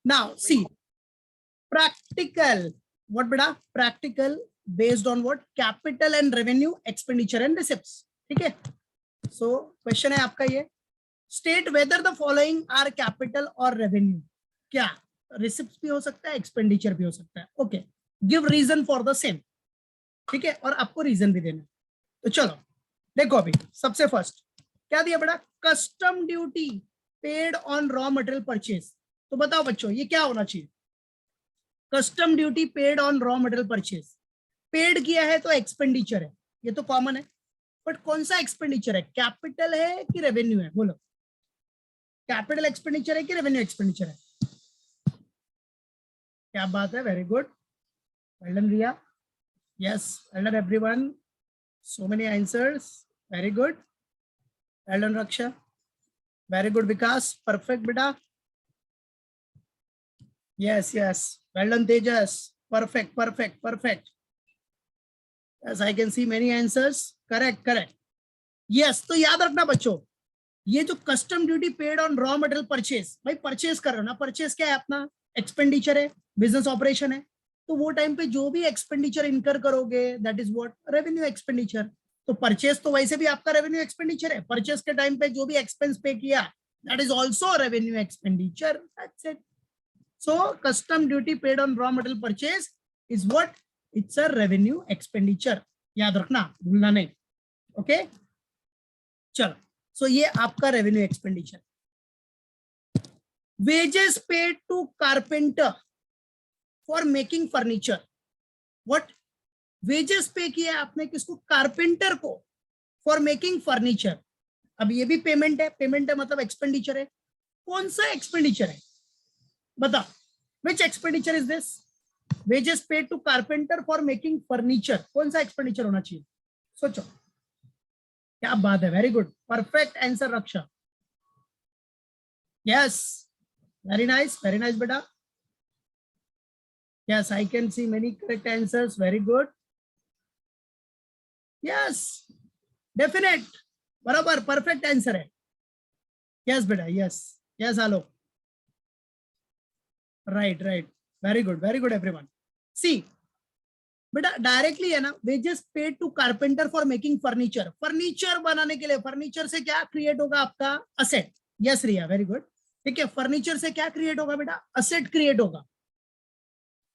Now see, practical. What beta? Practical based on what? Capital and revenue, expenditure and receipts. ठीक है? So question है आपका ये, state whether the following are capital or revenue. क्या receipts भी हो सकता है, expenditure भी हो सकता है. Okay, give reason for the same. ठीक है, और आपको रीजन भी देना. तो चलो देखो, अभी सबसे फर्स्ट क्या दिया बेटा? Custom duty paid on raw material purchase. तो बताओ बच्चों, ये क्या होना चाहिए? Custom duty paid on raw material purchase. Paid किया है तो एक्सपेंडिचर है, ये तो कॉमन है. बट कौन सा एक्सपेंडिचर है? कैपिटल है कि रेवेन्यू है? बोलो, कैपिटल एक्सपेंडिचर है कि रेवेन्यू एक्सपेंडिचर है? क्या बात है, very good, well done Riya. Yes, well done everyone, so many answers, very good, well done Raksha, very good Vikas, perfect beta. Yes, yes, well done Tejas, perfect, perfect, perfect. Yes, I can see many answers, correct, correct. Yes, तो याद रखना बच्चों, ये जो custom duty paid on raw material purchase, भाई purchase कर रहे हो ना, परचेज क्या है अपना? एक्सपेंडिचर है, बिजनेस ऑपरेशन है. तो वो टाइम पे जो भी एक्सपेंडिचर इनकर करोगे, that is what? Revenue expenditure. तो परचेज तो वैसे भी आपका रेवेन्यू एक्सपेंडिचर है. परचेज के टाइम पे जो भी एक्सपेंस पे किया, that is also revenue expenditure. That's it. So custom duty paid on raw material purchase is what? It's a revenue expenditure. याद रखना, भूलना नहीं. ओके, चलो. सो ये आपका revenue expenditure. Wages paid to carpenter for making furniture. What? Wages pay किया आपने किसको? कारपेंटर को, फॉर मेकिंग फर्नीचर. अब ये भी पेमेंट है, पेमेंट है मतलब एक्सपेंडिचर है. कौन सा एक्सपेंडिचर है? बताओ, which expenditure is this? Wages paid to carpenter for making furniture, कौन सा एक्सपेंडिचर होना चाहिए? सोचो. क्या बात है, very good, perfect answer Raksha. Yes, very nice बेटा. Yes, I can see many correct answers. Very good. Yes, definite. बराबर, perfect answer है. Yes, बेटा. Yes, yes, hello. Right, right. Very good, everyone. See, बेटा डायरेक्टली है ना, wages paid to carpenter for making furniture. Furniture बनाने के लिए, furniture से क्या क्रिएट होगा? आपका asset. Yes Riya, very good. ठीक है, फर्नीचर से क्या क्रिएट होगा बेटा? असेट क्रिएट होगा,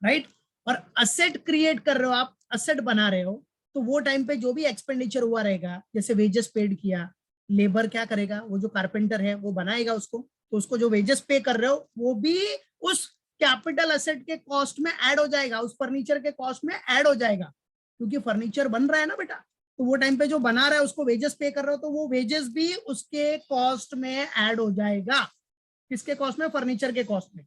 राइट. और असेट क्रिएट कर रहे हो आप, असेट बना रहे हो, तो वो टाइम पे जो भी एक्सपेंडिचर हुआ रहेगा, जैसे वेजेस पेड किया, लेबर क्या करेगा? वो जो कारपेंटर है वो बनाएगा उसको, तो उसको जो वेजेस पे कर रहे हो वो भी उस कैपिटल असेट के कॉस्ट में ऐड हो जाएगा, उस फर्नीचर के कॉस्ट में ऐड हो जाएगा, क्योंकि फर्नीचर बन रहा है ना बेटा. तो वो टाइम पे जो बना रहा है उसको वेजेस पे कर रहे हो, तो वो वेजेस भी उसके कॉस्ट में ऐड हो जाएगा. किसके कॉस्ट में? फर्नीचर के कॉस्ट में.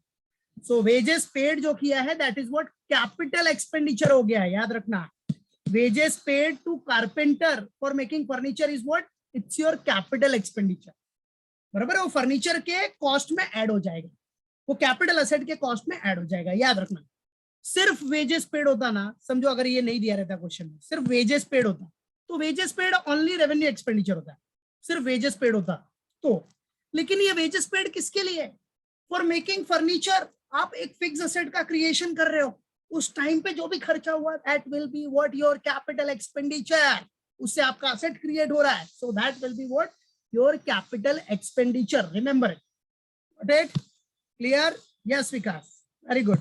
सो वेजेस पेड जो किया है, that is what? Capital expenditure हो गया है. याद रखना, wages paid to carpenter for making furniture is what? It's your capital expenditure. बराबर है, वो फर्नीचर के कॉस्ट में ऐड हो जाएगा, वो कैपिटल असेट के कॉस्ट में ऐड हो जाएगा. याद रखना, सिर्फ वेजेस पेड होता ना, समझो अगर ये नहीं दिया रहता क्वेश्चन में, सिर्फ वेजेस पेड होता, तो wages paid only revenue expenditure होता है, सिर्फ वेजेस पेड होता तो. लेकिन ये वेजेस पेड किसके लिए? For making furniture. आप एक फिक्स असेट का क्रिएशन कर रहे हो, उस टाइम पे जो भी खर्चा हुआ, that will be what? Your capital expenditure. उससे आपका असेट क्रिएट हो रहा है, so that will be what? Your capital expenditure. Remember it. Clear? Yes Vikas, very good.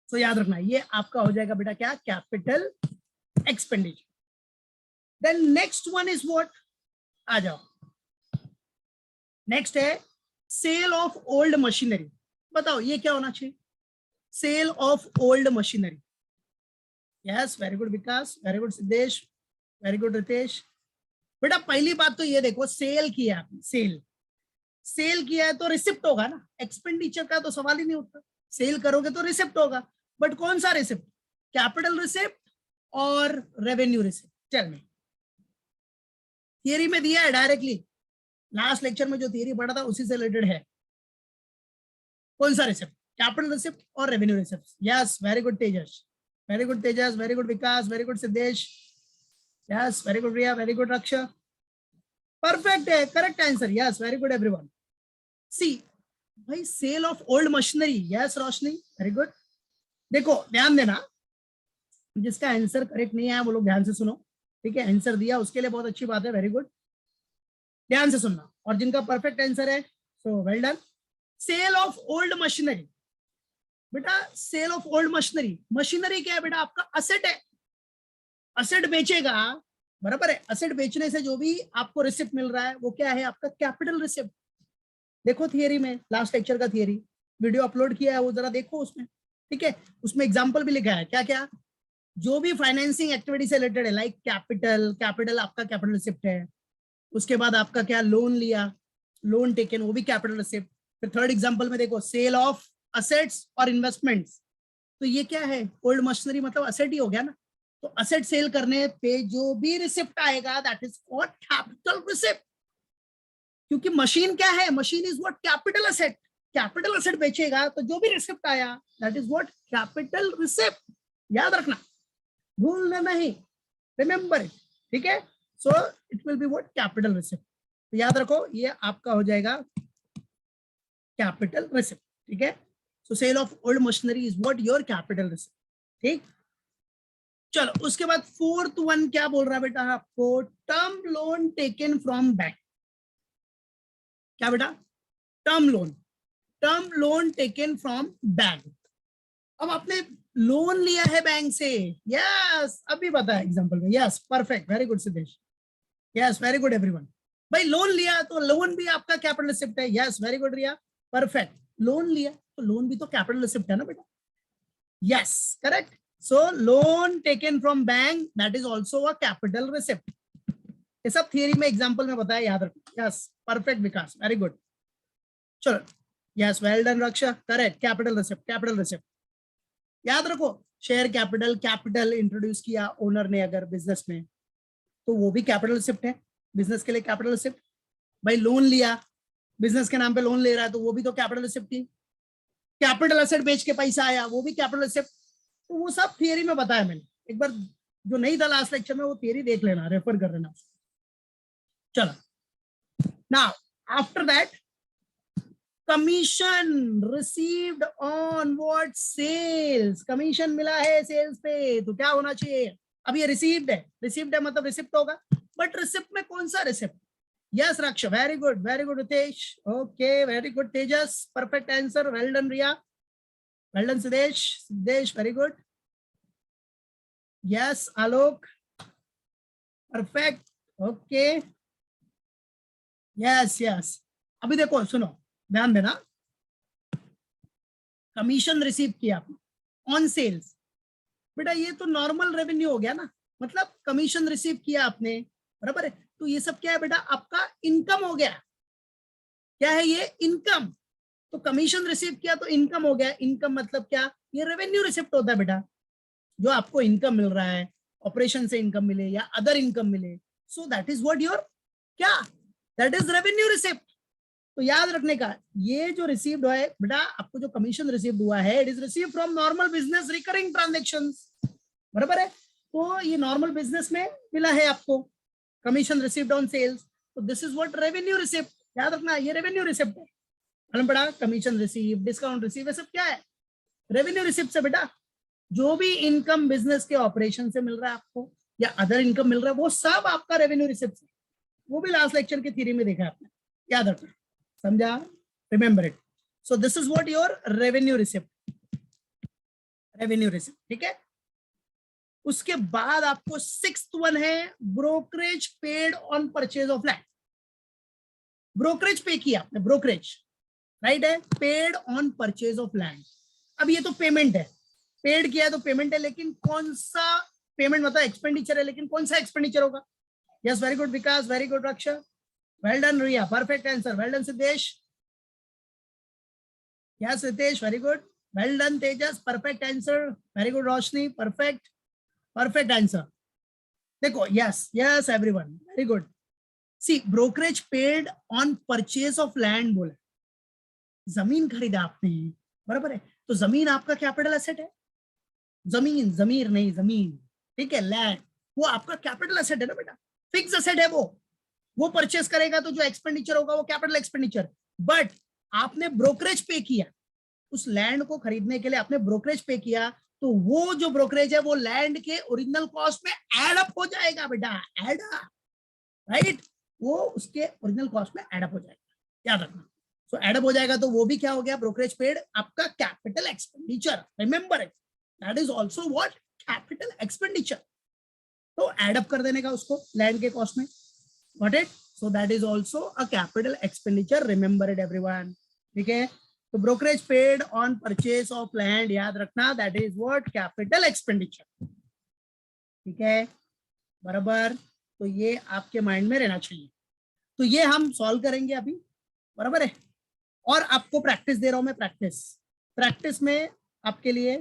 So याद रखना, ये आपका हो जाएगा बेटा क्या? Capital expenditure. Then next one is what? आ जाओ, नेक्स्ट है सेल ऑफ ओल्ड मशीनरी. बताओ ये क्या होना चाहिए? Sale of old machinery. Yes, very good Vikas, very good Siddhesh, very good Ritesh. बेटा पहली बात तो ये देखो, सेल किया आपने, सेल किया है तो रिसिप्ट होगा ना, एक्सपेंडिचर का तो सवाल ही नहीं उठता. सेल करोगे तो रिसिप्ट होगा, बट कौन सा रिसिप्ट? कैपिटल रिसिप्ट और revenue receipt. Tell me. Theory में दिया है डायरेक्टली, लास्ट लेक्चर में जो थियरी पढ़ा था उसी से रिलेटेड है. कौन सा रिसिप्ट? कैपिटल रिसिप्ट और revenue receipt. Yes, very good Tejas, very good Tejas, very good Vikas, very good Siddhesh. Yes, very good Riya, very good Raksha. Perfect है, correct answer. Yes, very good everyone. See, भाई sale of old machinery, yes Roshni, very good. देखो ध्यान देना, जिसका answer correct नहीं आया वो लोग ध्यान से सुनो, ठीक है? आंसर दिया उसके लिए बहुत अच्छी बात है, वेरी गुड, ध्यान से सुनना। और जिनका परफेक्ट आंसर है so well done. Sale of old machinery, बेटा sale of old machinery, machinery क्या है बेटा? आपका असेट है, असेट बेचेगा, बराबर है? असेट बेचने से जो भी आपको रिसिप्ट मिल रहा है वो क्या है? आपका कैपिटल रिसिप्ट। देखो थियरी में, लास्ट लेक्चर का थियरी वीडियो अपलोड किया है, वो जरा देखो उसमें, ठीक है? उसमें एग्जांपल भी लिखा है, क्या क्या? जो भी फाइनेंसिंग एक्टिविटी से रिलेटेड है, लाइक कैपिटल, कैपिटल आपका कैपिटल रिसिप्ट है। उसके बाद आपका क्या, लोन लिया, लोन टेकन, वो भी कैपिटल रिसिप्ट। फिर थर्ड एग्जांपल में देखो सेल ऑफ असेट्स और इन्वेस्टमेंट्स, तो ये क्या है? ओल्ड मशीनरी मतलब असेट ही हो गया ना। तो असेट सेल करने पे जो भी रिसिप्ट आएगा that is called capital receipt. क्योंकि मशीन क्या है? Machine is what? Capital asset. Capital asset बेचेगा तो जो भी रिसिप्ट आया that is what? Capital receipt. याद रखना, भूलना नहीं, रिमेंबर इट, ठीक है? So it will be what? Capital receipt. तो याद रखो ये आपका हो जाएगा कैपिटल रिसिप्ट, ठीक है? So sale of old machinery is what? Your capital receipt, ठीक? चलो उसके बाद फोर्थ वन क्या बोल रहा है बेटा आपको? Term loan taken from bank. क्या बेटा? Term loan, term loan taken from bank. अब आपने लोन लिया है बैंक से, यस, अभी बताया एग्जांपल में, yes perfect, very good Siddhesh, yes very good everyone. भाई लोन लिया तो लोन भी आपका कैपिटल रिसिप्ट है, यस वेरी गुड रिया, परफेक्ट। लोन लिया तो लोन भी तो कैपिटल रिसिप्ट है ना बेटा, yes correct. So loan taken from bank that is also a capital receipt. ये सब थियरी में एग्जांपल में बताया, याद रखो, yes perfect Vikas, very good. चलो yes well done Raksha, correct, capital receipt, capital receipt. याद रखो शेयर कैपिटल, कैपिटल इंट्रोड्यूस किया ओनर ने अगर बिजनेस में तो वो भी कैपिटल रिसिप्ट है, बिजनेस के लिए कैपिटल रिसिप्ट। भाई लोन लिया, बिजनेस के नाम पे लोन ले रहा है तो वो भी तो कैपिटल रिसिप्ट थी। कैपिटल एसेट बेच के पैसा आया वो भी कैपिटल रिसिप्ट। तो वो सब थियरी में बताया मैंने, एक बार जो नहीं था लास्ट लेक्चर में वो थियरी देख लेना, रेफर कर लेना। चलो now after that commission received on what? Sales. Commission मिला है सेल्स पे तो क्या होना चाहिए? अब ये रिसीव्ड है, रिसीव्ड है मतलब रिसिप्ट होगा, बट रिसिप्ट में कौन सा receipt? Yes Raksh, very good Ritesh, okay very good Tejas, perfect answer, well done Riya, well done Siddhesh, Siddhesh very good, yes Alok perfect, okay yes yes. अभी देखो सुनो, ध्यान देना, कमीशन रिसीव किया आपने ऑन सेल्स, बेटा ये तो नॉर्मल रेवेन्यू हो गया ना, मतलब कमीशन रिसीव किया आपने, बराबर है? तो ये सब क्या है बेटा? आपका इनकम हो गया। क्या है ये? इनकम। तो कमीशन रिसीव किया तो इनकम हो गया। इनकम मतलब क्या? ये रेवेन्यू रिसिप्ट होता है बेटा, जो आपको इनकम मिल रहा है, ऑपरेशन से इनकम मिले या अदर इनकम मिले, so that is what your, क्या? That is revenue receipt. तो याद रखने का, ये जो रिसीव्ड है बेटा, आपको जो कमीशन रिसीव्ड हुआ है, it is receive from normal business recurring transactions, बराबर है? तो ये नॉर्मल बिजनेस में मिला है आपको, कमीशन रिसीव्ड ऑन सेल्स, तो this is what? Revenue receipt. याद रखना ये रेवेन्यू रिसिप्ट है। मालूम पड़ा? कमीशन रिसीव, डिस्काउंट रिसीव, ये सब क्या है? रेवेन्यू रिसिप्ट से बेटा। जो भी इनकम बिजनेस के ऑपरेशन से मिल रहा है आपको या अदर इनकम मिल रहा है वो सब आपका रेवेन्यू रिसिप्ट है। वो भी लास्ट लेक्चर की थ्योरी में देखा आपने, याद रखना, समझा? Remember it. So this is what your revenue receipt, revenue receipt, ठीक है? उसके बाद आपको सिक्स्थ वन है brokerage paid on purchase of land. Brokerage pay किया आपने, ब्रोकरेज राइट है, paid on purchase of land. अब ये तो पेमेंट है, पेड किया है तो पेमेंट है, लेकिन कौन सा पेमेंट? मतलब एक्सपेंडिचर है, लेकिन कौन सा एक्सपेंडिचर होगा? Yes very good Vikas, very good Raksha, well done Riya, perfect answer, well done Siddhesh, yes Ritesh very good, well done Tejas, perfect answer, very good Roshni, perfect, perfect answer. देखो yes yes everyone very good. See brokerage paid on purchase of land बोला, जमीन खरीदा आपने, बराबर है? तो जमीन आपका कैपिटल एसेट है, जमीन, जमीर नहीं जमीन, ठीक है? लैंड वो आपका कैपिटल एसेट है ना बेटा, फिक्स एसेट है वो परचेस करेगा तो जो एक्सपेंडिचर होगा वो कैपिटल एक्सपेंडिचर। बट आपने ब्रोकरेज पे किया, उस लैंड को खरीदने के लिए आपने ब्रोकरेज पे किया, तो वो जो ब्रोकरेज है वो लैंड के ओरिजिनल कॉस्ट में ऐड अप हो जाएगा बेटा, ऐड अप, राइट, वो उसके ओरिजिनल कॉस्ट में ऐड अप हो जाएगा, याद रखना। सो ऐड अप हो जाएगा तो वो भी क्या हो गया, ब्रोकरेज पेड आपका capital expenditure, remember it, that is also what, capital expenditure. तो ऐड अप कर देने का उसको लैंड के कॉस्ट में, got it, so that is also a capital expenditure, remember it everyone, ठीक है। तो brokerage paid on purchase of land, याद रखना, that is what, capital expenditure, ठीक है, बराबर। तो ये आपके माइंड में रहना चाहिए। तो ये हम सॉल्व करेंगे अभी, बराबर है। और आपको प्रैक्टिस दे रहा हूं मैं, प्रैक्टिस में आपके लिए,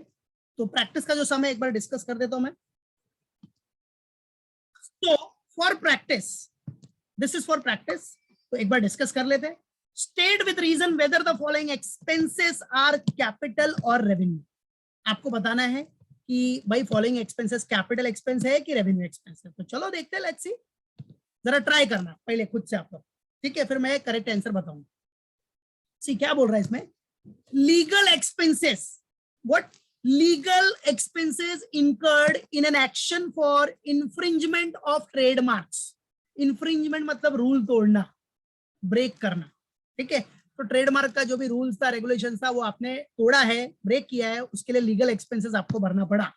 तो प्रैक्टिस का जो समय एक बार डिस्कस कर देता हूं मैं। तो for practice, this is for practice, तो एक बार डिस्कस कर लेते हैं। State with reason whether the following expenses are capital और रेवेन्यू। आपको बताना है कि भाई फॉलोइंग एक्सपेंसेस कैपिटल एक्सपेंस है कि रेवेन्यू एक्सपेंस है। तो चलो देखते हैं, लेट्स सी, जरा ट्राई करना पहले खुद से आप लोग, ठीक है, फिर मैं करेक्ट आंसर बताऊंगा। सी क्या बोल रहा है इसमें, legal expenses, what, legal expenses incurred in an action for infringement of trademarks। infringement मतलब रूल तोड़ना, ब्रेक करना, ठीक है। तो ट्रेडमार्क का जो भी रूल्स था, रेगुलेशन था, वो आपने तोड़ा है, ब्रेक किया है, उसके लिए लीगल एक्सपेंसेस आपको भरना पड़ा।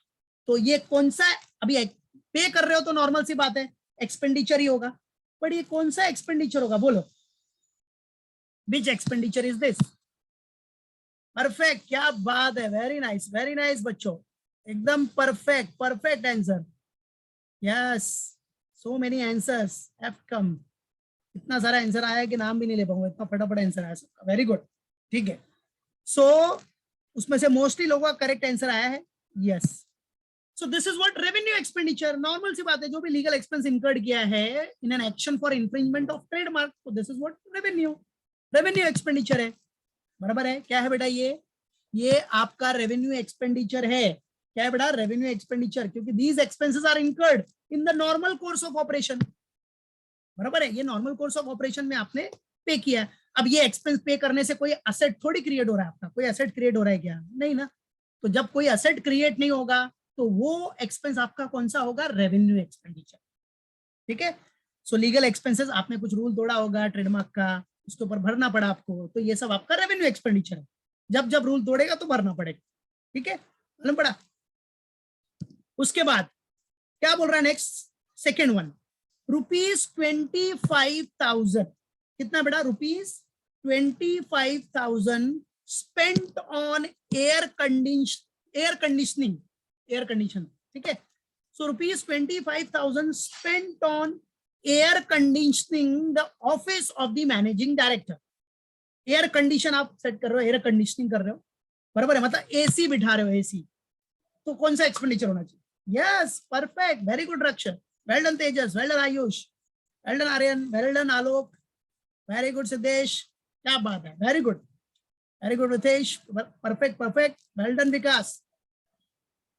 तो ये कौन सा, अभी पे कर रहे हो तो नॉर्मल सी बात है, एक्सपेंडिचर ही होगा, बट ये कौन सा एक्सपेंडिचर होगा, बोलो, विच एक्सपेंडिचर इज दिस। परफेक्ट, क्या बात है, वेरी नाइस बच्चों, एकदम perfect, perfect answer, yes, so many answers have come, इतना सारा आंसर आया कि नाम भी नहीं ले पाऊंगा, इतना फटाफट आंसर आया सबका, वेरी गुड, ठीक है। सो उसमें से मोस्टली लोगों का करेक्ट आंसर आया है, yes. So this is what, revenue expenditure, normal सी बात है, जो भी लीगल एक्सपेंस इंकर्ड किया है in an action for infringement of trademark, तो this is what, revenue expenditure है, बराबर है। क्या है बेटा ये आपका रेवेन्यू एक्सपेंडिचर है, क्या है बेटा, रेवेन्यू एक्सपेंडिचर, क्योंकि these expenses are incurred in the normal course of operation, बराबर है, ये नॉर्मल कोर्स ऑफ ऑपरेशन में आपने पे किया है। अब ये एक्सपेंस पे करने से कोई असेट थोड़ी क्रिएट हो रहा है, आपका कोई असेट क्रिएट हो रहा है क्या, नहीं ना। तो जब कोई असेट क्रिएट नहीं होगा तो वो एक्सपेंस आपका कौन सा होगा, रेवेन्यू एक्सपेंडिचर, ठीक है। सो लीगल एक्सपेंसेस, आपने कुछ रूल तोड़ा होगा ट्रेडमार्क का, उसके ऊपर भरना पड़ा आपको, तो ये सब आपका रेवेन्यू एक्सपेंडिचर है, जब जब रूल तोड़ेगा तो भरना पड़ेगा, ठीक है, मालूम पड़ा। उसके बाद क्या बोल रहा है नेक्स्ट, सेकेंड वन, ₹25,000, कितना बेटा, ₹25,000 spent on air conditioning, air condition, ठीक है। सो ₹25,000 spent on air conditioning the office of the managing director. Air condition आप सेट कर रहे हो, एयर कंडीशनिंग कर रहे हो, बराबर है, मतलब एसी बिठा रहे हो, एसी, तो कौन सा एक्सपेंडिचर होना चाहिए, yes, perfect, very good Rakshak, well done Tejas, well done Ayush, well done Aryan, well done Alok, very good Siddhesh, क्या बात है, very good Ritesh, perfect perfect, well done Vikas,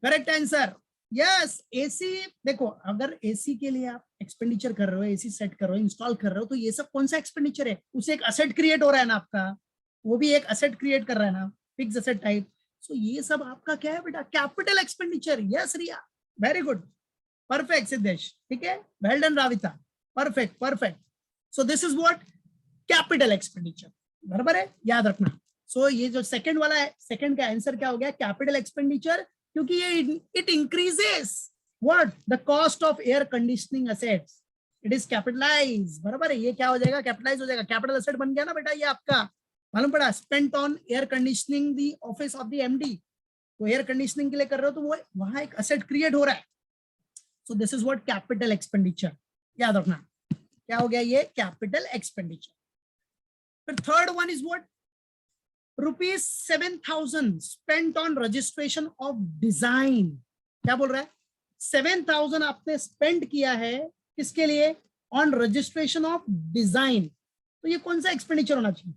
correct answer, yes. AC, देखो अगर एसी के लिए आप एक्सपेंडिचर कर रहे हो, एसी सेट कर रहे हो, इंस्टॉल कर रहे हो, तो ये सब कौन सा एक्सपेंडिचर है, उसे एक असेट क्रिएट हो रहा है ना आपका, वो भी एक असेट क्रिएट कर रहा है ना, फिक्स असेट टाइप। सो ये सब आपका क्या है बेटा, capital expenditure, yes Riya, very good, perfect Siddhesh, ठीक है, well done Ravita, perfect perfect. So this is what, capital expenditure, बराबर है, याद रखना। सो ये जो सेकंड वाला है, सेकंड का आंसर क्या हो गया, कैपिटल एक्सपेंडिचर, क्योंकि ये it increases what, the cost of air conditioning assets, it is capitalise, बराबर है, ये क्या हो जाएगा, कैपिटलाइज हो जाएगा, कैपिटल असेट बन गया ना बेटा ये आपका, मालूम पड़ा, spent on air conditioning the office of the MD, तो एयर कंडीशनिंग के लिए कर रहे हो तो वो वहां एक असेट क्रिएट हो रहा है, सो this is what, capital expenditure, याद रखना, क्या हो गया ये, कैपिटल एक्सपेंडिचर। फिर third one is what, ₹7,000 spent on registration of design, क्या बोल रहा है, 7,000 आपने स्पेंड किया है, किसके लिए, ऑन रजिस्ट्रेशन ऑफ डिजाइन, तो ये कौन सा एक्सपेंडिचर होना चाहिए,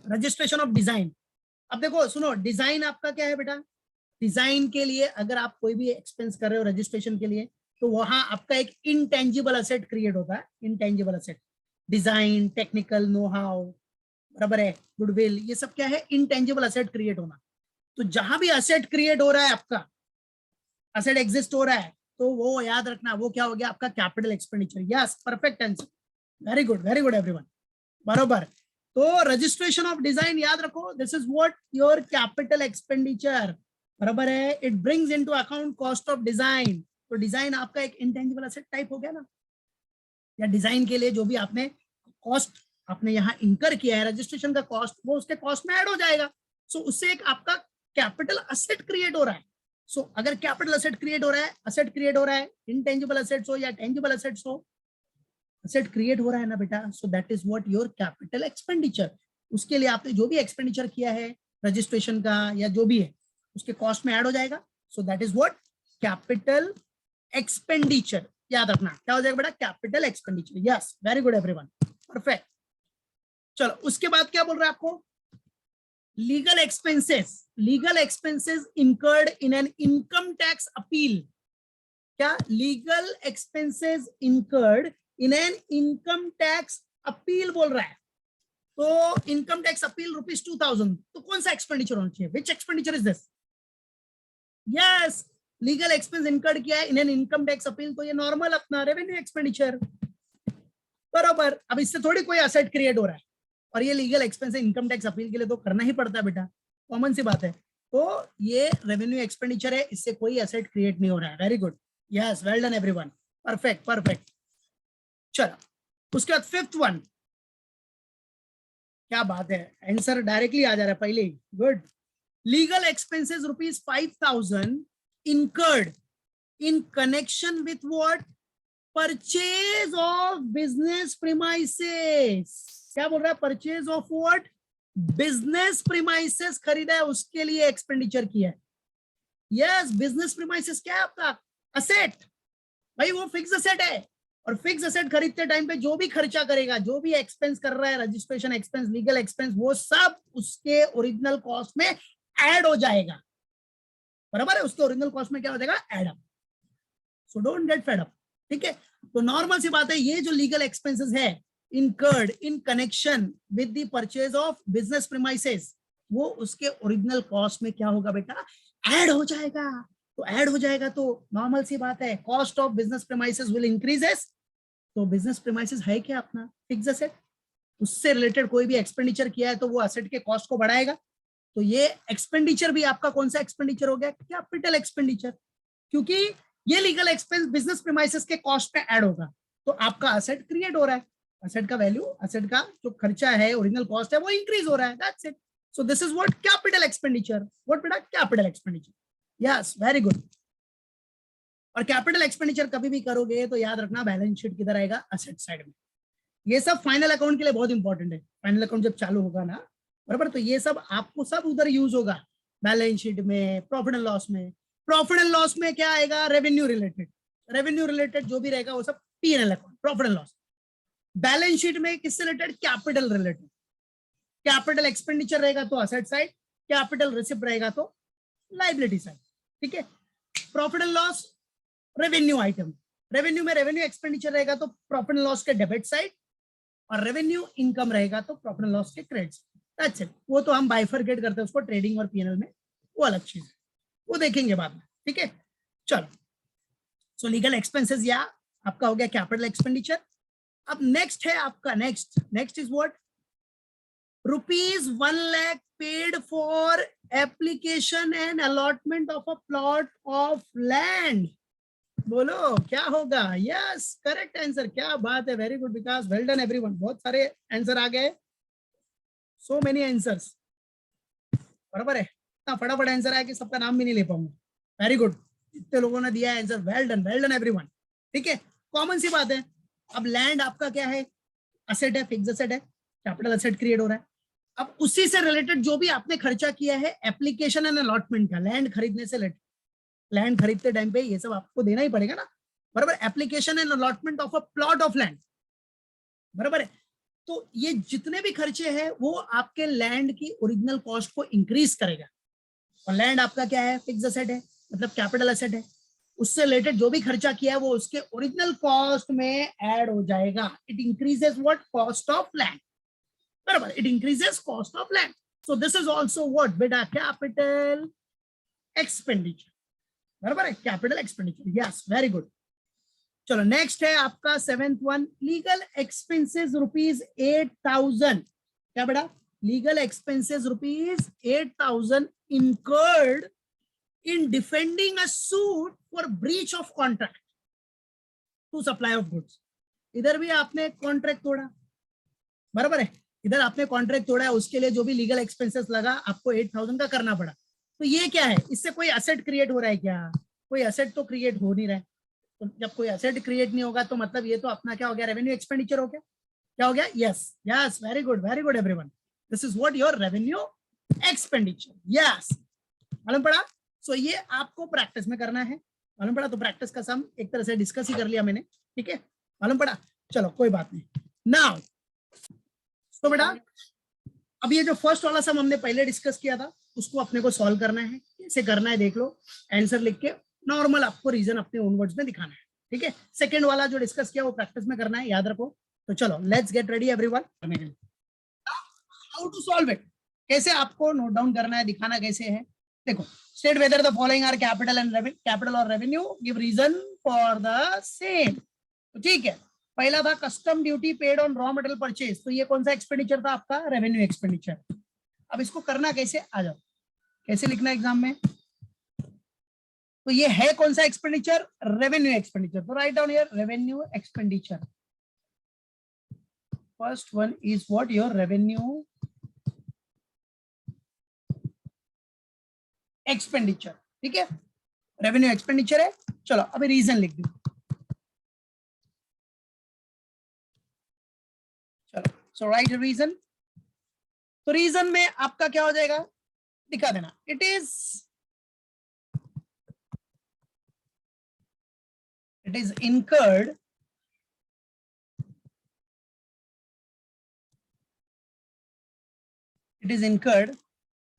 रजिस्ट्रेशन ऑफ डिजाइन। अब देखो सुनो, डिजाइन आपका क्या है बेटा, डिजाइन के लिए अगर आप कोई भी एक्सपेंस कर रहे हो रजिस्ट्रेशन के लिए, तो वहां आपका एक इंटेंजिबल असेट क्रिएट होता है, intangible asset, design, technical know how, बराबर है, गुडविल, ये सब क्या है, इंटेंजिबल असेट क्रिएट होना। तो जहां भी असेट क्रिएट हो रहा है, आपका असेट एग्जिस्ट हो रहा है, तो वो याद रखना, वो क्या हो गया आपका capital expenditure. Yes, perfect answer, very good everyone, बरोबर। तो रजिस्ट्रेशन ऑफ डिजाइन याद रखो, this is what your capital expenditure, बराबर है। It brings into account cost of design. तो डिजाइन आपका एक इंटेंजिबल असेट टाइप हो गया ना, या डिजाइन के लिए जो भी आपने कॉस्ट आपने यहाँ इंकर किया है, रजिस्ट्रेशन का कॉस्ट, वो उसके कॉस्ट में ऐड हो जाएगा। सो उससे एक आपका कैपिटल असेट क्रिएट हो रहा है। सो अगर कैपिटल असेट क्रिएट हो रहा है, असेट क्रिएट हो रहा है, इंटेंजिबल असेट्स हो या टेंजिबल असेट्स हो, असेट क्रिएट हो रहा है ना बेटा, सो that is what your capital expenditure. उसके लिए आपने जो भी एक्सपेंडिचर किया है रजिस्ट्रेशन का या जो भी है, उसके कॉस्ट में ऐड हो जाएगा। So that is what capital expenditure. याद रखना क्या हो जाएगा बेटा, capital expenditure. Yes, very good everyone, perfect. चलो उसके बाद क्या बोल रहा है आपको, legal expenses incurred in an income tax appeal. क्या, legal expenses incurred in an income tax appeal बोल रहा है। तो इनकम टैक्स अपील ₹2000, तो कौन सा एक्सपेंडिचर होना चाहिए, which expenditure is this? Yes, legal expense incurred किया है in an income tax appeal, तो ये नॉर्मल अपना रेवेन्यू एक्सपेंडिचर, बराबर। अब इससे थोड़ी कोई असेट क्रिएट हो रहा है, और ये लीगल एक्सपेंस है इनकम टैक्स अपील के लिए, तो करना ही पड़ता है बेटा, कॉमन सी बात है। तो ये रेवेन्यू एक्सपेंडिचर है, इससे कोई एसेट क्रिएट नहीं हो रहा है। Very good, yes, well done everyone, perfect perfect. चलो उसके बाद फिफ्थ वन, क्या बात है, आंसर डायरेक्टली आ जा रहा है पहले ही, good. Legal expenses ₹5000 incurred in connection with what, purchase of business premises। क्या बोल रहा है, purchase of what, business premises खरीदा है, उसके लिए एक्सपेंडिचर किया है। यस, बिजनेस प्रीमाइसेस क्या है आपका, असेट, भाई वो फिक्स असेट है, और फिक्स असेट खरीदते टाइम पे जो भी खर्चा करेगा, जो भी एक्सपेंस कर रहा है, रजिस्ट्रेशन एक्सपेंस, लीगल एक्सपेंस, वो सब उसके ओरिजिनल कॉस्ट में ऐड हो जाएगा, बराबर है। उसके ओरिजिनल कॉस्ट में क्या हो जाएगा, add up. So don't get fed up, ठीक है। तो नॉर्मल सी बात है, ये जो लीगल एक्सपेंसेस है incurred in connection with the purchase of business premises, वो उसके ओरिजिनल कॉस्ट में क्या होगा बेटा, ऐड हो जाएगा। तो ऐड हो जाएगा, तो नॉर्मल सी बात है, cost of business premises will increases. तो बिजनेस प्रीमाइसेस है क्या अपना फिक्स असेट, उससे रिलेटेड कोई भी एक्सपेंडिचर किया है तो वो असेट के कॉस्ट को बढ़ाएगा। तो ये एक्सपेंडिचर भी आपका कौन सा एक्सपेंडिचर हो गया, कैपिटल एक्सपेंडिचर, क्योंकि ये लीगल एक्सपेंस बिजनेस प्रीमाइसेस के कॉस्ट में ऐड होगा, तो आपका असेट क्रिएट हो रहा है, असेट का वैल्यू, असेट का जो खर्चा है, ओरिजिनल कॉस्ट है, वो इंक्रीज हो रहा है, that's it. So this is what capital expenditure, what बेटा, capital expenditure. Yes, very good. और कैपिटल एक्सपेंडिचर कभी भी करोगे तो याद रखना बैलेंस शीट किधर आएगा, असेट साइड में। ये सब फाइनल अकाउंट के लिए बहुत इंपॉर्टेंट है, फाइनल अकाउंट जब चालू होगा ना, बराबर, तो ये सब आपको सब उधर यूज होगा, बैलेंस शीट में, प्रॉफिट एंड लॉस में। प्रॉफिट एंड लॉस में क्या आएगा, रेवेन्यू रिलेटेड जो भी रहेगा वो सब P&L account, profit and loss. Balance sheet में किससे related, capital related. Capital expenditure रहेगा तो असेट साइड, कैपिटल रिसिप्ट रहेगा तो लायबिलिटी साइड, ठीक है। Profit and loss revenue item, revenue में रेवेन्यू एक्सपेंडिचर रहेगा तो प्रॉफिट एंड लॉस के डेबिट साइड, और रेवेन्यू इनकम रहेगा तो प्रॉफिट एंड लॉस के क्रेडिट साइड, दैट्स इट। वो तो हम बाइफरकेट करते हैं उसको ट्रेडिंग और P&L में, वो अलग चीज है, वो देखेंगे बाद में, ठीक है। चलो, सो लीगल एक्सपेंसेस या आपका हो गया कैपिटल एक्सपेंडिचर। अब नेक्स्ट है आपका, next is what, ₹1 lakh paid for application and allotment of a plot of land. बोलो क्या होगा, यस, करेक्ट आंसर, क्या बात है, वेरी गुड विकास, वेल डन एवरीवन, बहुत सारे आंसर आ गए, सो मेनी आंसर्स, बराबर है, इतना फटाफट आंसर आया कि सबका नाम भी नहीं ले पाऊंगा, वेरी गुड, इतने लोगों ने दिया आंसर, वेल डन एवरीवन, ठीक है। कॉमन सी बात है, अब लैंड आपका क्या है, असेट है, फिक्स असेट है, कैपिटल असेट क्रिएट हो रहा है। अब उसी से रिलेटेड जो भी आपने खर्चा किया है एप्लीकेशन एंड अलॉटमेंट का, लैंड खरीदने से रिलेटेड, लैंड खरीदते टाइम पे ये सब आपको देना ही पड़ेगा ना, बराबर, application and allotment of a plot of land, बराबर है। तो ये जितने भी खर्चे हैं वो आपके लैंड की ओरिजिनल कॉस्ट को इंक्रीज करेगा, और लैंड आपका क्या है, फिक्स असेट है, मतलब कैपिटल असेट है, उससे रिलेटेड जो भी खर्चा किया है वो उसके ओरिजिनल कॉस्ट में ऐड हो जाएगा, it increases what, cost of land, बराबर, it increases cost of land. So this is also what बेटा, कैपिटल एक्सपेंडिचर. बराबर है, capital expenditure. Yes, very good. चलो नेक्स्ट है आपका 7th वन, लीगल एक्सपेंसेस ₹8,000. क्या बेटा, legal expenses ₹8,000 incurred in defending a suit for breach of contract to supply of goods. इधर भी आपने कॉन्ट्रैक्ट तोड़ा, बराबर है, इधर आपने कॉन्ट्रैक्ट तोड़ा है, उसके लिए जो भी लीगल एक्सपेंसेस लगा आपको 8,000 का करना पड़ा. तो ये क्या है, इससे कोई एसेट क्रिएट हो रहा है क्या? कोई एसेट तो क्रिएट हो नहीं रहा है. तो जब कोई एसेट क्रिएट नहीं होगा तो मतलब ये तो अपना क्या हो गया, रेवेन्यू एक्सपेंडिचर हो गया. क्या हो गया? Yes yes, very good everyone. This is what your revenue expenditure. Yes, मालूम पड़ा. सो ये आपको प्रैक्टिस में करना है, मालूम पड़ा. तो प्रैक्टिस का सम एक तरह से डिस्कस ही कर लिया मैंने, ठीक है, मालूम पड़ा. चलो कोई बात नहीं. नाउ तो बेटा अब ये जो फर्स्ट वाला सम हमने पहले डिस्कस किया था उसको अपने को सॉल्व करना है. कैसे करना है देख लो, आंसर लिख के नॉर्मल आपको रीजन अपने ओन वर्ड्स में दिखाना है, ठीक है. सेकंड वाला जो डिस्कस किया वो प्रैक्टिस में करना है, याद रखो. तो चलो let's get ready everyone. How to solve it, कैसे आपको नोट डाउन करना है, दिखाना कैसे है. देखो, state whether the following are capital and capital और revenue, give reason for the same. तो ठीक है, पहला था custom duty paid on raw material purchase. तो ये कौन सा एक्सपेंडिचर था आपका? Revenue expenditure. अब इसको करना कैसे, आ जाओ, कैसे लिखना एग्जाम में. तो ये है कौन सा एक्सपेंडिचर? Revenue expenditure. तो right down here revenue expenditure. First one is what, your revenue expenditure. ठीक है, रेवेन्यू एक्सपेंडिचर है. चलो अभी रीजन लिख दो. चलो सो राइट रीजन. तो रीजन में आपका क्या हो जाएगा, दिखा देना. इट is incurred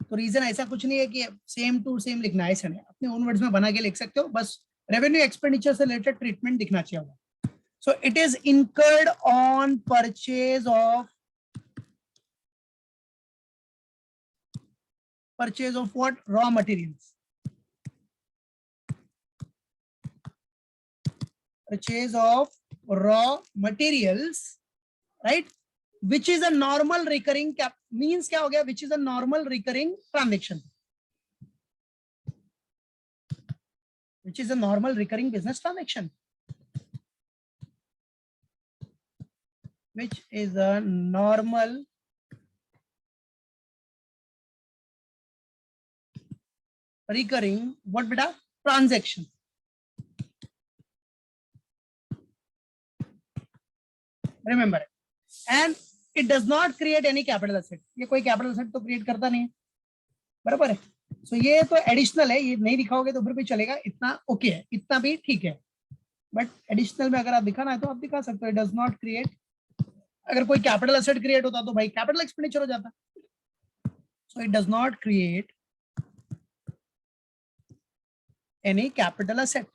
तो रीजन ऐसा कुछ नहीं है कि सेम टू सेम लिखना है, ऐसा नहीं, अपने ओन वर्ड्स में बना के लिख सकते हो. बस रेवेन्यू एक्सपेंडिचर से रिलेटेड ट्रीटमेंट दिखना चाहिए होगा. सो it is incurred on purchase of what, raw materials. Purchase of raw materials, right, which is a normal recurring means क्या हो गया, which is a normal recurring transaction, which is a normal recurring business transaction, which is a normal recurring what beta, transaction. Remember it. And it does not create any capital asset. ये कोई capital asset तो create करता नहीं है, बराबर है. सो ये तो एडिशनल है, ये नहीं दिखाओगे तो फिर भी चलेगा, इतना ओके है, इतना भी ठीक है. बट एडिशनल में अगर आप दिखाना है तो आप दिखा सकते हो. इट डज नॉट क्रिएट, अगर कोई कैपिटल एसेट क्रिएट होता तो भाई कैपिटल एक्सपेंडिचर हो जाता. So it does not create any capital asset.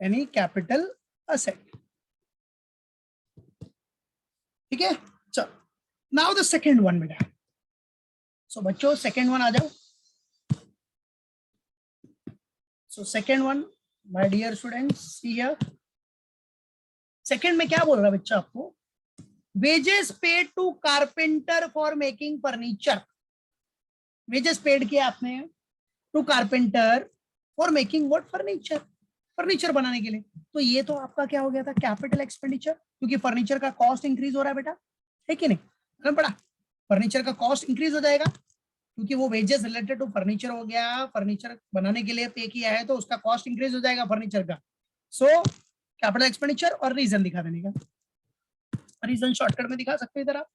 any capital asset. ठीक है, चलो नाउ द सेकेंड वन बेटा. सो बच्चों सेकेंड वन आ जाओ. So second one my dear students, see here. Second में क्या बोल रहा है बच्चा आपको, wages paid to carpenter for making furniture. Wages paid किया आपने to carpenter for making what, furniture, furniture बनाने के लिए. तो ये तो आपका क्या हो गया था, कैपिटल एक्सपेंडिचर, क्योंकि फर्नीचर का कॉस्ट इंक्रीज हो रहा है बेटा, है कि नहीं. पड़ा, फर्नीचर का कॉस्ट इंक्रीज हो जाएगा क्योंकि वो वेजेस रिलेटेड टू फर्नीचर हो गया, फर्नीचर बनाने के लिए पे किया है तो उसका कॉस्ट इंक्रीज हो जाएगा फर्नीचर का. सो कैपिटल एक्सपेंडिचर और रीजन दिखा देने का. रीजन शॉर्टकट में दिखा सकते हो इधर आप.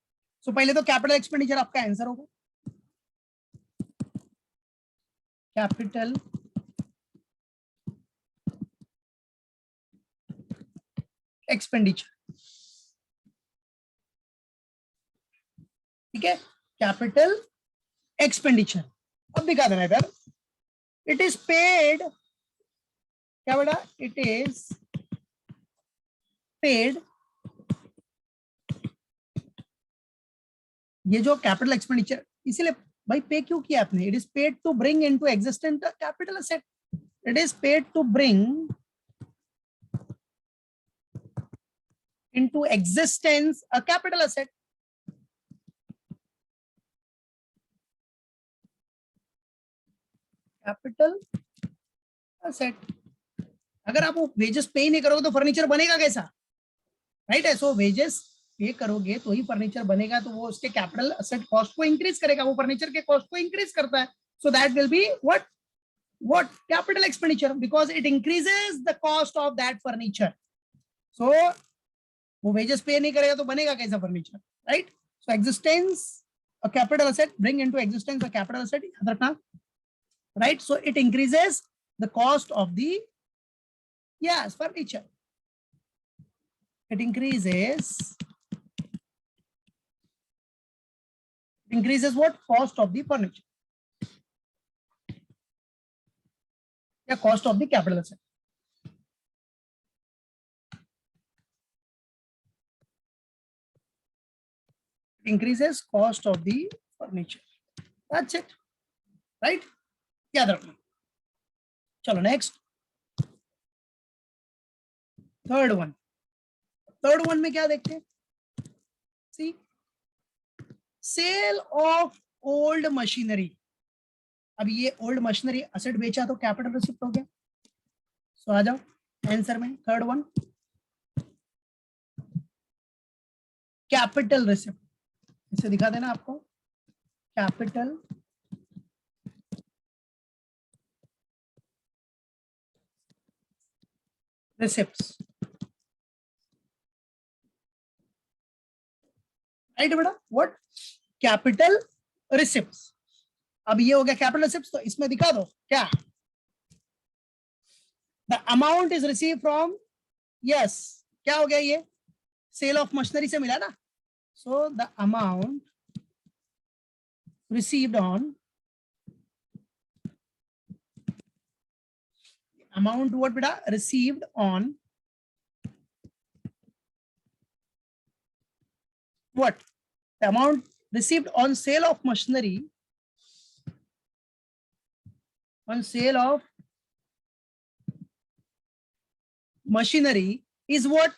सो पहले तो कैपिटल एक्सपेंडिचर आपका आंसर होगा, कैपिटल एक्सपेंडिचर. ठीक है, कैपिटल एक्सपेंडिचर. अब दिखा देना इधर, इट इज पेड, क्या बेटा, इट इज पेड, ये जो कैपिटल एक्सपेंडिचर, इसीलिए भाई पे क्यों किया आपने? It is paid to bring into existent capital asset, it is paid to bring into existence a capital asset. Capital asset. अगर आप वो वेजेस पे ही नहीं करोगे तो फर्नीचर बनेगा कैसा? राइट है, सो वेजेस पे करोगे तो ही फर्नीचर बनेगा, तो वो उसके कैपिटल असेट कॉस्ट को इंक्रीज करेगा, वो फर्नीचर के कॉस्ट को इंक्रीज करता है, so that will B what capital expenditure, because it increases the cost of that furniture. So वो वेजेस पे नहीं करेगा तो बनेगा कैसा furniture? Right, so existence a capital asset, bring into existence a capital asset, याद रखना, right? So it increases the cost of the, yes, furniture. It increases what? Cost of the furniture. Yeah, cost of the capital asset. It increases cost of the furniture. That's it. Right? याद रखना. चलो next, third one. Third one में क्या देखते हैं? सी, cell of old machinery. अब ये old machinery asset बेचा तो कैपिटल रिसिप्ट हो गया. सो आ जाओ आंसर में, थर्ड वन, कैपिटल रिसिप्ट. इसे दिखा देना आपको, कैपिटल रिसिप्ट्स. राइट बेटा, व्हाट? Capital receipts. अब ये हो गया कैपिटल रिसिप्ट्स, तो इसमें दिखा दो क्या? The amount is receive from, yes, क्या हो गया ये? सेल ऑफ मशीनरी से मिला ना. So the amount received on, amount what बेटा? Received on what? The amount received on sale of machinery, on sale of machinery is what?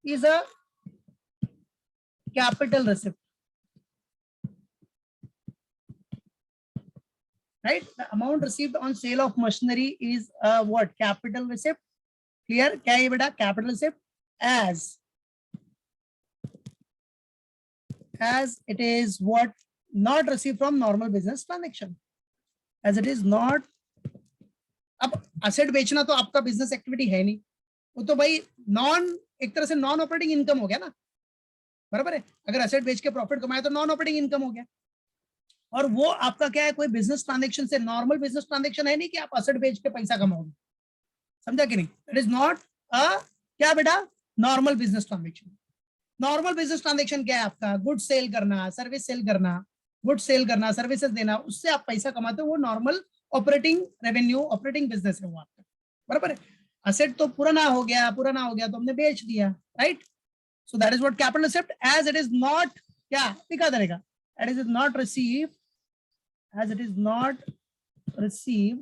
Is a capital receipt. Right? The amount received on sale of machinery is a what? Capital receipt. Clear? क्या है बेटा? Capital receipt. As it is what? Not received from normal business transaction. As it is not. अब asset बेचना तो आपका business activity है नहीं, वो तो भाई नॉन, एक तरह से नॉन ऑपरेटिंग इनकम हो गया ना. बराबर है, अगर असेट बेच के प्रॉफिट कमाए तो नॉन ऑपरेटिंग इनकम हो गया. और वो आपका क्या है? कोई बिजनेस ट्रांजेक्शन से, नॉर्मल बिजनेस ट्रांजेक्शन है नहीं कि आप असेट बेच के पैसा कमाओगे. समझा कि नहीं? इट इज नॉट अ, क्या बेटा? Normal business transaction. Normal business transaction क्या है आपका? गुड सेल करना, सर्विस सेल करना, गुड सेल करना, सर्विसेज देना, उससे आप पैसा कमाते हो, वो normal operating revenue, operating business है वो आपका. बराबर है. असेट तो पुराना हो गया, पुराना हो गया तो हमने बेच दिया. Right? So that is what capital asset. As it is not, क्या दिखा देगा? As it is not receive, as it is not received,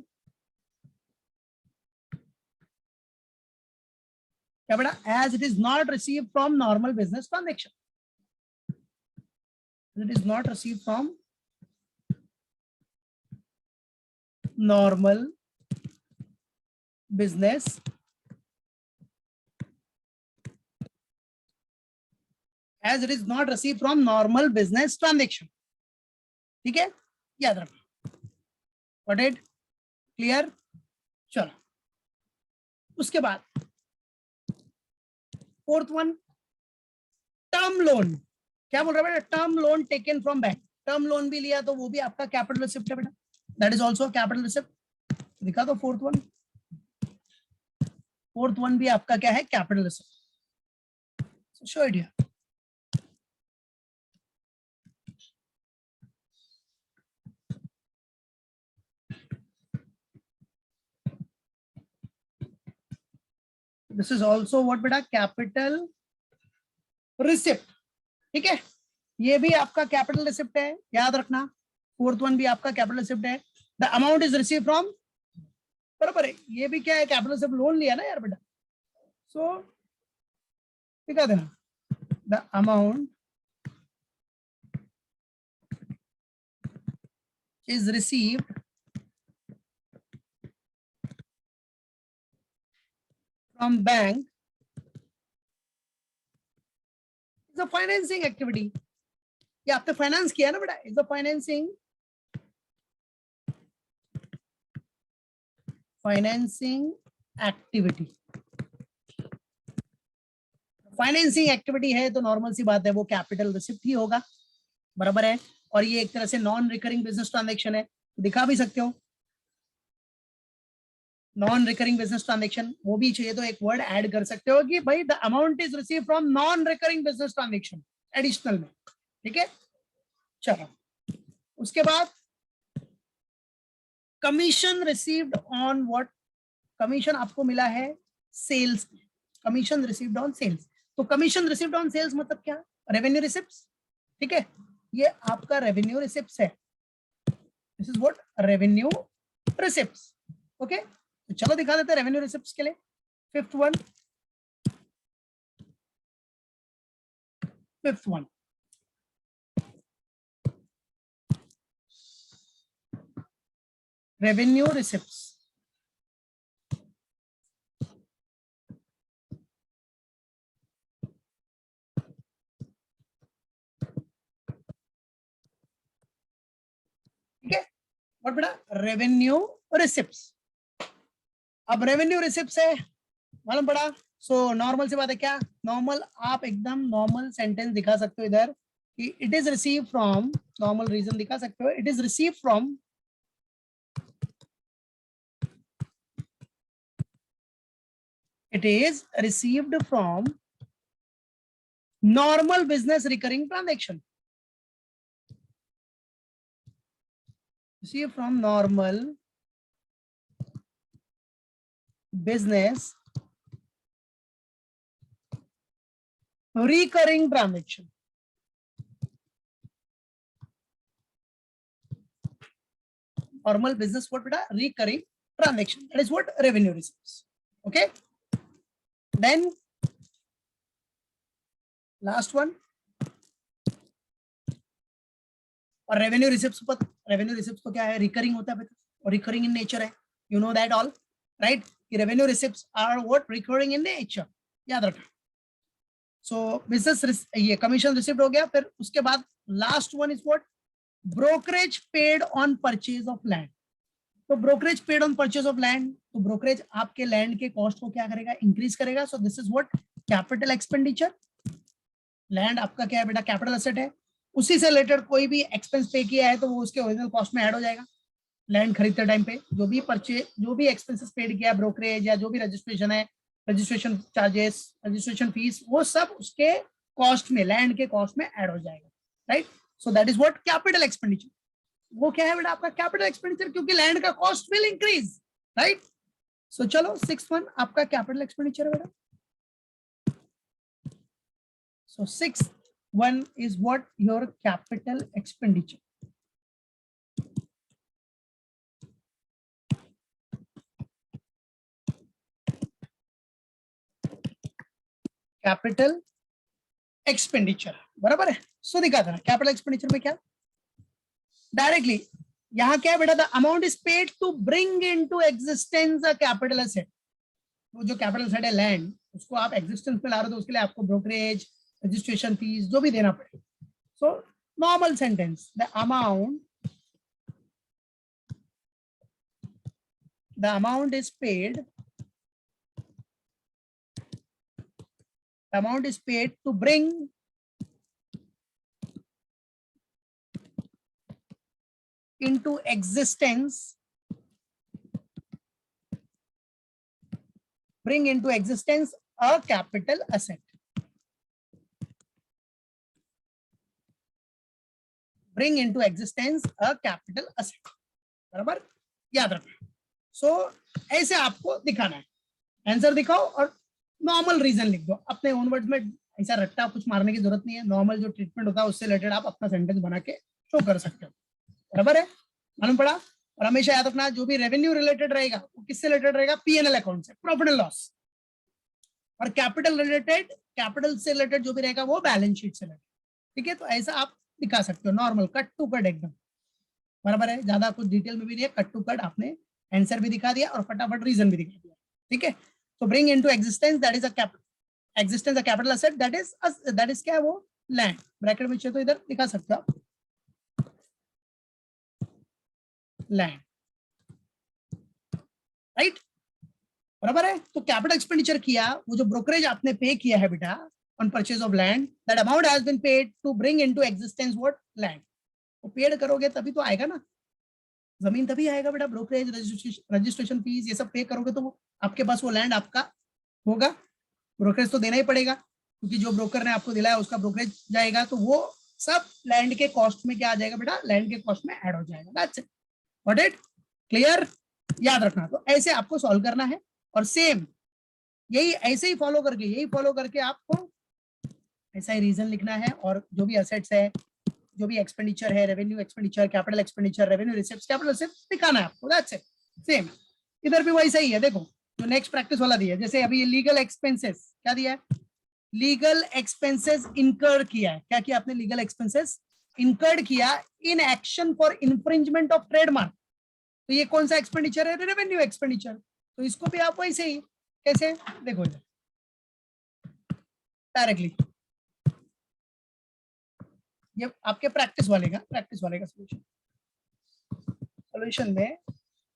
क्या बेटा? as it is not received from normal business transaction, it is not received from normal business as it is not received from normal business transaction. ठीक है, याद रखना. Got it? Clear? चलो उसके बाद fourth one, term loan. क्या बोल रहा है बेटा? Term loan taken from bank. Term loan भी लिया तो वो भी आपका कैपिटल रिसिप्ट है बेटा. That is also capital receipt. दिखा दो फोर्थ वन. फोर्थ वन भी आपका क्या है? Capital receipt. Show it here. This is also what बेटा, कैपिटल रिसिप्ट। ठीक है, ये भी आपका कैपिटल रिसिप्ट है, याद रखना। फोर्थ वन भी आपका कैपिटल रिसिप्ट है। The amount is receive from, बराबर है, ये भी क्या है, कैपिटल रिसिप्ट, लोन लिया ना यार बेटा। सो दिखा देना, the amount is received from bank is a financing activity। ये आपने फाइनेंस किया ना बेटा, is a financing activity. Financing activity है तो नॉर्मल सी बात है वो कैपिटल रिसिप्ट ही होगा, बराबर है। और ये एक तरह से नॉन रिकरिंग बिजनेस ट्रांजैक्शन है, तो दिखा भी सकते हो नॉन रिकरिंग बिजनेस ट्रांजैक्शन, वो भी चाहिए तो एक वर्ड ऐड कर सकते हो कि भाई the amount is receive from non recurring business transaction additional में। ठीक है, चलो उसके बाद commission received on what, commission आपको मिला है sales, commission received on sales. तो कमीशन रिसीव्ड ऑन सेल्स मतलब क्या, रेवेन्यू रिसिप्ट्स। ठीक है, ये आपका रेवेन्यू रिसिप्ट्स है, this is what revenue receipts. Okay, तो चलो दिखा देते हैं रेवेन्यू रिसिप्ट्स के लिए। Fifth one, revenue receipts. ठीक है, और बेटा रेवेन्यू रिसिप्ट्स। अब रेवेन्यू रिसिप्ट्स है, मालूम पड़ा। सो नॉर्मल सी बात है, क्या नॉर्मल, आप एकदम नॉर्मल सेंटेंस दिखा सकते हो इधर कि it is receive from, normal reason दिखा सकते हो, it is receive from, it is received from normal business recurring transaction, received from normal business recurring transaction। normal business what beta, recurring transaction, that is what revenue receipts। okay, then last one, और revenue receipts पर, revenue receipts तो क्या है, recurring होता है बेटा, और recurring in nature है, you know that all right, कि revenue receipts are what, recurring in nature, याद रखना। सो बिजनेस, ये कमीशन रिसिप्ट हो गया। फिर उसके बाद last one is what, brokerage paid on purchase of land. तो brokerage paid on purchase of land, तो ब्रोकरेज आपके लैंड के कॉस्ट को क्या करेगा, इंक्रीज करेगा। सो this is what capital expenditure. Land आपका क्या है बेटा, कैपिटल एसेट है, उसी से रिलेटेड कोई भी एक्सपेंस पे किया है तो वो उसके ओरिजिनल कॉस्ट में ऐड हो जाएगा। लैंड खरीदते टाइम पे जो भी परचेज, जो भी एक्सपेंसेस पेड किया, ब्रोकरेज या जो भी रजिस्ट्रेशन है, रजिस्ट्रेशन चार्जेस, रजिस्ट्रेशन फीस, वो सब उसके कॉस्ट में, लैंड के कॉस्ट में ऐड हो जाएगा, right. So that is what capital expenditure. वो क्या है बेटा आपका कैपिटल एक्सपेंडिचर, क्योंकि लैंड का कॉस्ट विल इंक्रीज, राइट। सो चलो 6th वन आपका कैपिटल एक्सपेंडिचर है बेटा। So 6th one is what, your capital expenditure। Capital expenditure, बराबर है। सो दिखा था कैपिटल एक्सपेंडिचर में क्या, डायरेक्टली यहाँ क्या है बेटा, the amount is paid to bring into existence a capital asset. वो जो कैपिटल एसेट है लैंड, उसको आप एग्जिस्टेंस में ला रहे हो तो उसके लिए आपको ब्रोकरेज, रजिस्ट्रेशन फीस जो भी देना पड़ेगा। So normal sentence, the amount is paid, the amount is paid to bring into existence, a capital asset। bring into existence a capital asset, बराबर, याद रखना। सो ऐसे आपको दिखाना है, आंसर दिखाओ और नॉर्मल रीजन लिख दो अपने ओन वर्ड में, ऐसा रट्टा कुछ मारने की जरूरत नहीं है, नॉर्मल जो ट्रीटमेंट होता है उससे रिलेटेड आप अपना सेंटेंस बना के शो कर सकते हो, बराबर है, मालूम पड़ा। और हमेशा याद रखना जो भी रेवेन्यू रिलेटेड रहेगा वो किससे रिलेटेड रहेगा, पीएनएल अकाउंट से, प्रॉफिट एंड लॉस। और कैपिटल रिलेटेड, कैपिटल से रिलेटेड जो भी रहेगा वो बैलेंस शीट से रिलेटेड, ठीक है। तो ऐसा आप दिखा सकते हो नॉर्मल, कट टू कट एकदम, बराबर है, ज्यादा कुछ डिटेल में भी नहीं है, कट टू कट आपने आंसर भी दिखा दिया और फटाफट रीजन भी दिखा दिया, ठीक है। तो bring into existence, that is a capital existence, a capital asset, that is क्या है वो, लैंड, ब्रैकेट में चाहिए तो इधर दिखा सकते हो आप, लैंड, राइट, बराबर है। तो कैपिटल एक्सपेंडिचर किया, वो जो ब्रोकरेज आपने पे किया है बेटा on purchase of land, that amount has been paid to bring into existence what, land. तो पेड करोगे तभी तो आएगा ना, जमीन तभी आएगा बेटा, ब्रोकरेज, रजिस्ट्रेशन फीस ये सब पे करोगे तो आपके पास वो लैंड आपका होगा। ब्रोकरेज तो देना ही पड़ेगा क्योंकि जो ब्रोकर ने आपको दिलाया उसका ब्रोकरेज जाएगा, तो वो सब लैंड के कॉस्ट में क्या आ जाएगा बेटा, लैंड के कॉस्ट में ऐड हो जाएगा, that's it, got it, clear, याद रखना। तो ऐसे आपको सॉल्व करना है और सेम यही ऐसे ही फॉलो करके आपको ऐसा ही रीजन लिखना है, और जो भी असेट्स है, जो भी एक्सपेंडिचर है, revenue expenditure, capital expenditure, revenue receipts, capital receipts दिखाना है आपको, दैट्स इट, सेम। इधर भी वैसा ही है, देखो जो नेक्स्ट प्रैक्टिस वाला दिया है, जैसे अभी ये लीगल एक्सपेंसेस क्या दिया है, लीगल एक्सपेंसेस इनकर किया है, क्या किया आपने, लीगल एक्सपेंसेस इनकर्ड किया in action for infringement of trademark. तो ये कौन सा एक्सपेंडिचर है, रेवेन्यू एक्सपेंडिचर। तो इसको भी आप वैसे ही, कैसे, देखो इधर डायरेक्टली, ये आपके प्रैक्टिस वाले का सॉल्यूशन में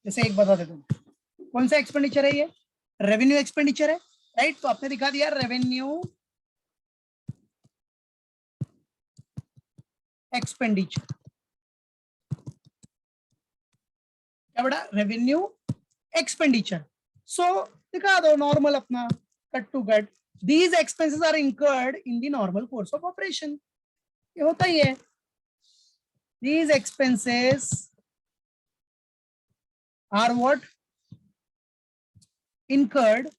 जैसे एक बता देता हूँ, कौन सा एक्सपेंडिचर है ये, रेवेन्यू एक्सपेंडिचर है, राइट। तो आपने दिखा दिया रेवेन्यू एक्सपेंडिचर, क्या बड़ा, रेवेन्यू एक्सपेंडिचर। सो दिखा दो नॉर्मल अपना, cut to cut, these expenses are incurred in the normal course of operation, ये होता ही है, these expenses are what, incurred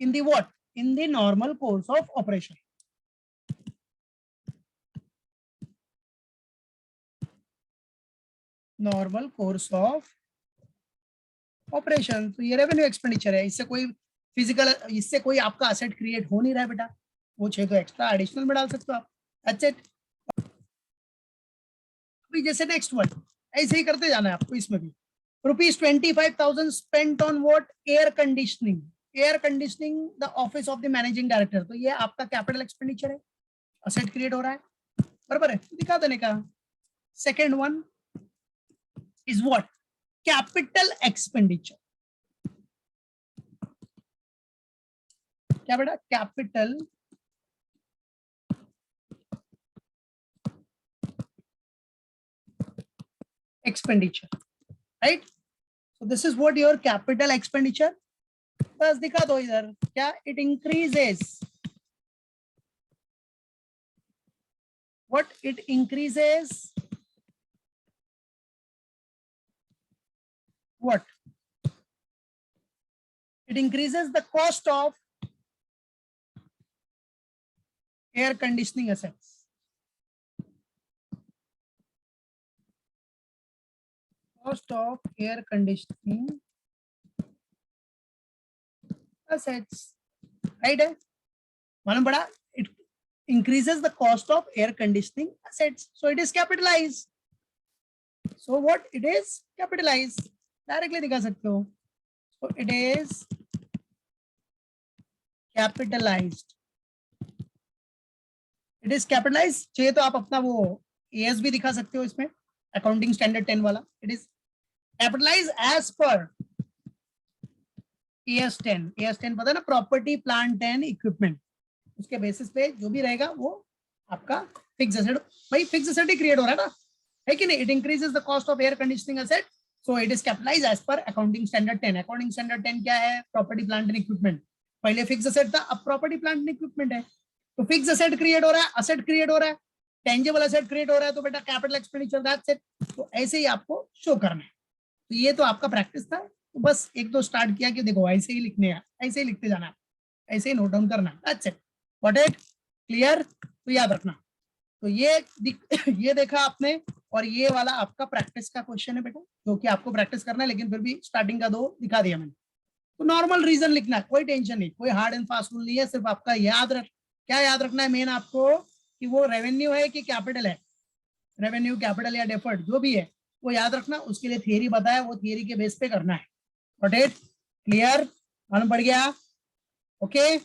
in the what, in the normal course of operation, normal course of operation. तो ये revenue expenditure है, इससे कोई physical, इससे कोई आपका असेट क्रिएट हो नहीं रहा है बेटा, वो चाहिए तो एक्स्ट्रा एडिशनल में डाल सकते हो आप, दैट्स इट। अभी जैसे नेक्स्ट वन ऐसे ही करते जाना है आपको, इसमें भी ₹25,000 spent on what, air conditioning, air conditioning the office of the managing director. तो ये आपका कैपिटल एक्सपेंडिचर है, असेट क्रिएट हो रहा है, बराबर है, दिखा देने का। Second one is what, capital expenditure, क्या बेटा, capital expenditure, right. So this is what your capital expenditure, बस दिखा दो इधर, क्या, it increases, what it increases, what, it increases the cost of air conditioning assets, cost of air conditioning assets, right है, मालूम पड़ा, it increases the cost of air conditioning assets, so it is capitalized, so what, it is capitalized, directly दिखा सकते हो, so it is capitalized, it is capitalized। चाहिए तो आप अपना वो एएस भी दिखा सकते हो इसमें, अकाउंटिंग स्टैंडर्ड 10 वाला, it is capitalize as per AS 10, AS 10 पता है ना, प्रॉपर्टी प्लांट एंड इक्विपमेंट, उसके बेसिस पे जो भी रहेगा वो आपका फिक्स एसेट, भाई फिक्स एसेट ही क्रिएट हो रहा है ना, है कि नहीं, it increases the cost of air conditioning asset, so it is capitalize as per accounting standard 10। Accounting standard 10 क्या है, प्रॉपर्टी प्लांट एंड इक्विपमेंट, पहले फिक्स एसेट था, अब प्रॉपर्टी प्लांट एंड इक्विपमेंट है, तो फिक्स एसेट क्रिएट हो रहा है, असेट क्रिएट हो रहा है, टेंजिबल एसेट क्रिएट हो रहा है, तो बेटा कैपिटल एक्सपेंडिचर, दैट्स इट। तो ऐसे ही आपको शो करना है। तो ये तो आपका प्रैक्टिस था, तो बस एक तो स्टार्ट किया कि देखो ऐसे ही लिखने हैं, ऐसे ही लिखते जाना है, ऐसे ही नोट डाउन करना, that's it, got it, clear. तो याद रखना, तो ये देखा आपने, और ये वाला आपका प्रैक्टिस का क्वेश्चन है बेटा, जो कि आपको प्रैक्टिस करना है, लेकिन फिर भी स्टार्टिंग का 2 दिखा दिया मैंने। तो नॉर्मल रीजन लिखना है, कोई टेंशन नहीं, कोई हार्ड एंड फास्ट रूल नहीं है, सिर्फ आपका क्या याद रखना है मेन आपको, कि वो रेवेन्यू है कि कैपिटल है, रेवेन्यू कैपिटल या डेफर्ड जो भी है वो याद रखना, उसके लिए थियरी बताया, वो थियरी के बेस पे करना है, गॉट इट, क्लियर, मालूम पड़ गया, ओके।